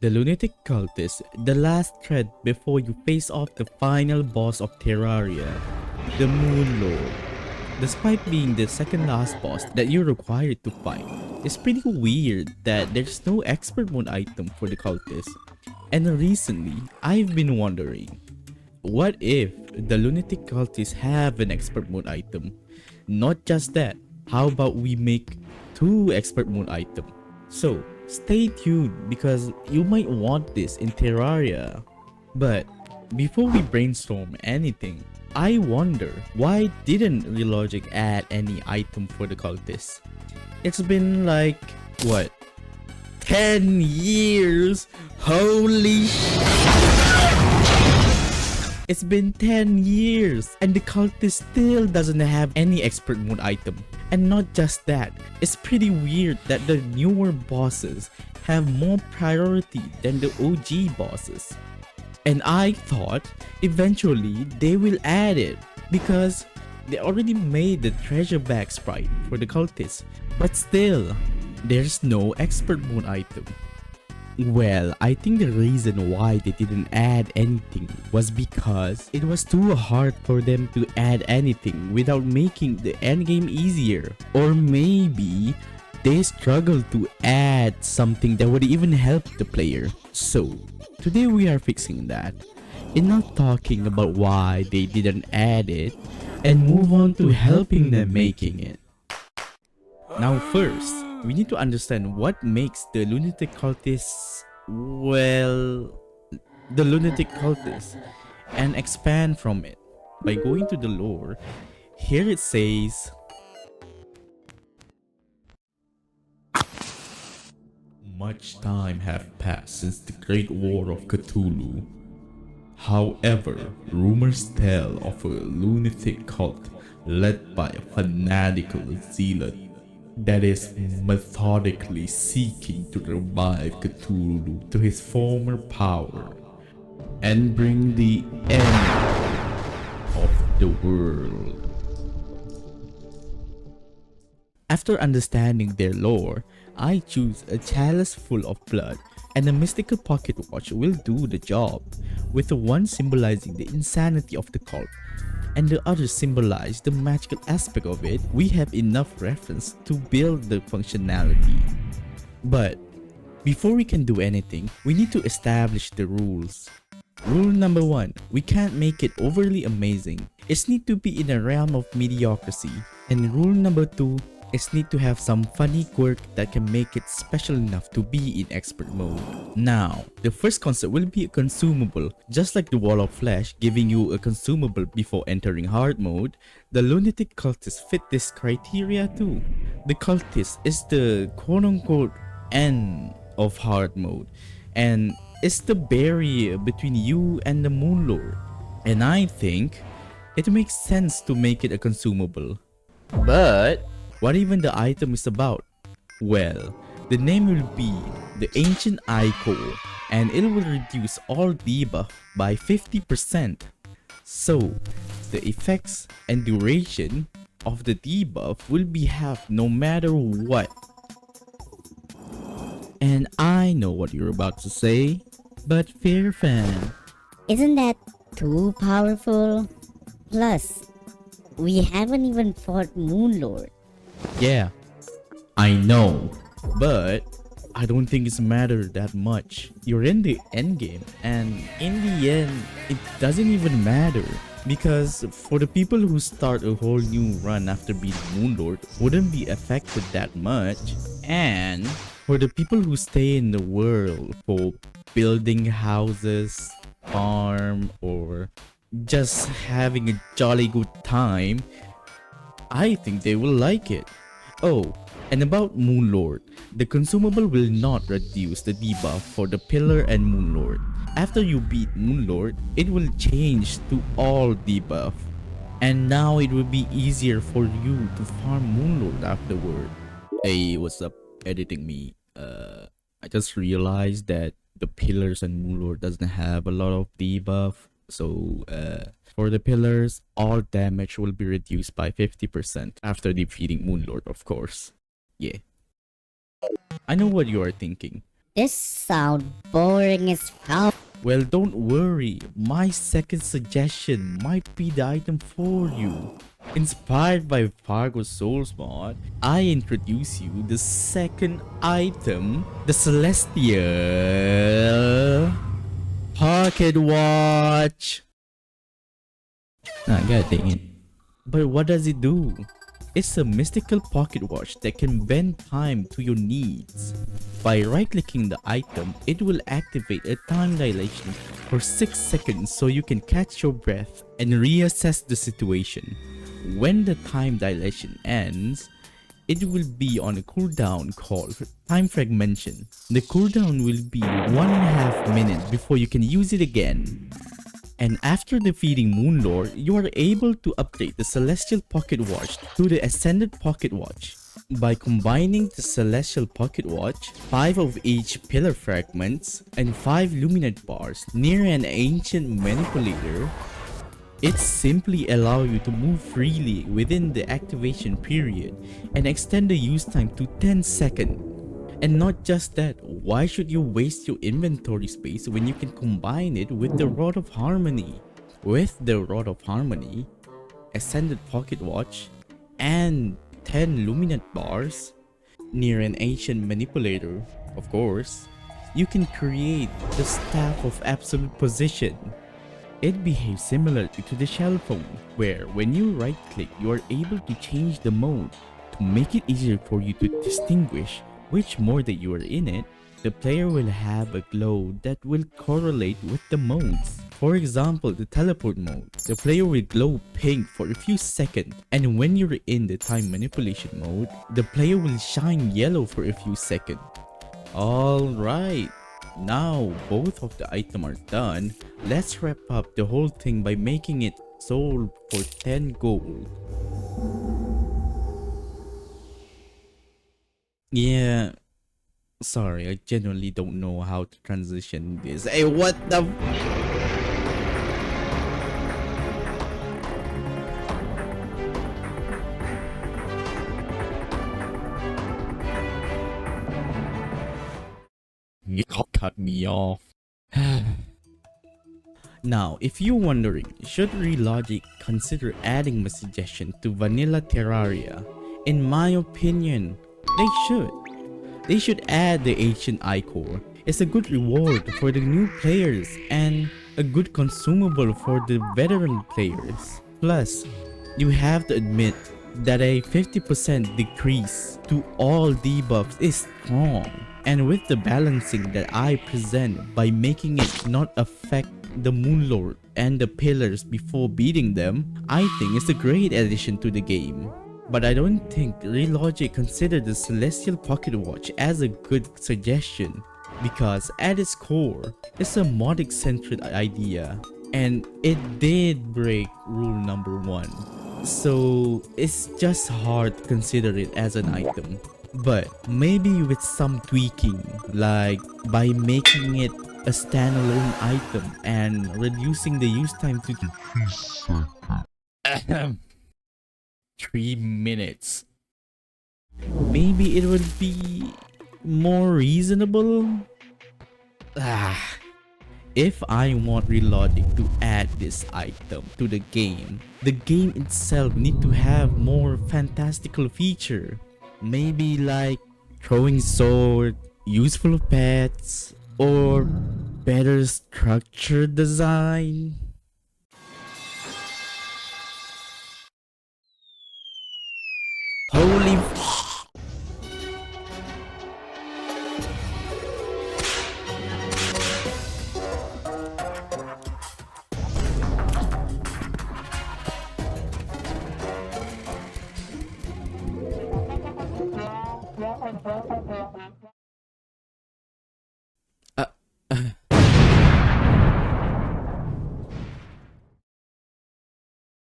The Lunatic Cultist, the last threat before you face off the final boss of Terraria, the Moon Lord. Despite being the second last boss that you're required to fight, it's pretty weird that there's no expert mode item for the cultist. And recently, I've been wondering, what if the Lunatic Cultists have an expert mode item? Not just that, how about we make 2 expert mode items? So, stay tuned because you might want this in Terraria. But before we brainstorm anything, I wonder why didn't Relogic add any item for the cultists? It's been like, what? 10 years? Holy It's been 10 years and the cultist still doesn't have any expert mode item. And not just that, it's pretty weird that the newer bosses have more priority than the OG bosses. And I thought eventually they will add it because they already made the treasure bag sprite for the cultists, but still, there's no expert mode item. Well, I think the reason why they didn't add anything was because it was too hard for them to add anything without making the endgame easier. Or maybe they struggled to add something that would even help the player. So, today we are fixing that and not talking about why they didn't add it and move on to helping them making it. Now first, we need to understand what makes the Lunatic Cultists, well, the Lunatic Cultists, and expand from it. By going to the lore, here it says, much time have passed since the Great War of Cthulhu. However, rumors tell of a lunatic cult led by a fanatical zealot that is methodically seeking to revive Cthulhu to his former power and bring the end of the world. After understanding their lore, I choose a chalice full of blood and a mystical pocket watch will do the job, with the one symbolizing the insanity of the cult and the other symbolize the magical aspect of it. We have enough reference to build the functionality. But before we can do anything, we need to establish the rules. Rule number 1, we can't make it overly amazing. It needs to be in a realm of mediocrity. And rule number 2, it needs to have some funny quirk that can make it special enough to be in expert mode. Now, the first concept will be a consumable. Just like the Wall of Flesh giving you a consumable before entering hard mode, the Lunatic Cultist fit this criteria too. The Cultist is the quote-unquote end of hard mode, and it's the barrier between you and the Moon Lord. And I think it makes sense to make it a consumable. But what even the item is about? Well, the name will be the Acient Ichor, and it will reduce all debuff by 50%. So, the effects and duration of the debuff will be half no matter what. And I know what you're about to say, but fair fan, isn't that too powerful? Plus, we haven't even fought Moon Lord. yeah, I know, but I don't think it's matter that much. You're in the end game, and in the end, it doesn't even matter. Because for the people who start a whole new run after beating Moonlord, wouldn't be affected that much. And for the people who stay in the world for building houses, farm, or just having a jolly good time, I think they will like it. Oh, and about Moonlord, the consumable will not reduce the debuff for the Pillar and Moonlord. After you beat Moonlord, it will change to all debuff. And now it will be easier for you to farm Moonlord afterward. Hey, what's up? Editing me. I just realized that the Pillars and Moonlord doesn't have a lot of debuff. So, for the Pillars, all damage will be reduced by 50% after defeating Moonlord, of course. Yeah. I know what you are thinking. This sounds boring as hell. Well, don't worry, my second suggestion might be the item for you. Inspired by Fargo Souls mod, I introduce you the second item, the Celestial Pocket Watch. God dang it. But what does it do? It's a mystical pocket watch that can bend time to your needs. By right-clicking the item, it will activate a time dilation for 6 seconds so you can catch your breath and reassess the situation. When the time dilation ends, it will be on a cooldown called time fragmentation. The cooldown will be 1.5 minutes before you can use it again. And after defeating Moonlord, you are able to upgrade the Celestial Pocket Watch to the Ascended Pocket Watch. By combining the Celestial Pocket Watch, 5 of each pillar fragments, and 5 luminate bars near an ancient manipulator, it simply allows you to move freely within the activation period and extend the use time to 10 seconds. And not just that, why should you waste your inventory space when you can combine it with the Rod of Harmony? With the Rod of Harmony, Ascended Pocket Watch, and 10 Luminant Bars, near an Ancient Manipulator, of course, you can create the Staff of Absolute Position. It behaves similarly to the Shell Phone, where when you right click, you are able to change the mode to make it easier for you to distinguish which mode that you are in it. The player will have a glow that will correlate with the modes. For example, the teleport mode, the player will glow pink for a few seconds, and when you're in the time manipulation mode, the player will shine yellow for a few seconds. Alright, now both of the items are done. Let's wrap up the whole thing by making it sold for 10 gold. Yeah, sorry, I genuinely don't know how to transition this. Hey, what the? You cut me off. Now, if you're wondering, should Relogic consider adding my suggestion to Vanilla Terraria? In my opinion, they should. They should add the Acient Ichor. It's a good reward for the new players and a good consumable for the veteran players. Plus, you have to admit that a 50% decrease to all debuffs is strong. And with the balancing that I present by making it not affect the Moonlord and the pillars before beating them, I think it's a great addition to the game. But I don't think Relogic considered the Celestial Pocket Watch as a good suggestion, because at its core, it's a modic-centered idea, and it did break rule number 1. So it's just hard to consider it as an item. But maybe with some tweaking, like by making it a standalone item and reducing the use time to 3 minutes. Maybe it would be more reasonable. If I want Relogic to add this item to the game itself need to have more fantastical feature. Maybe like throwing sword, useful pets, or better structured design. Holy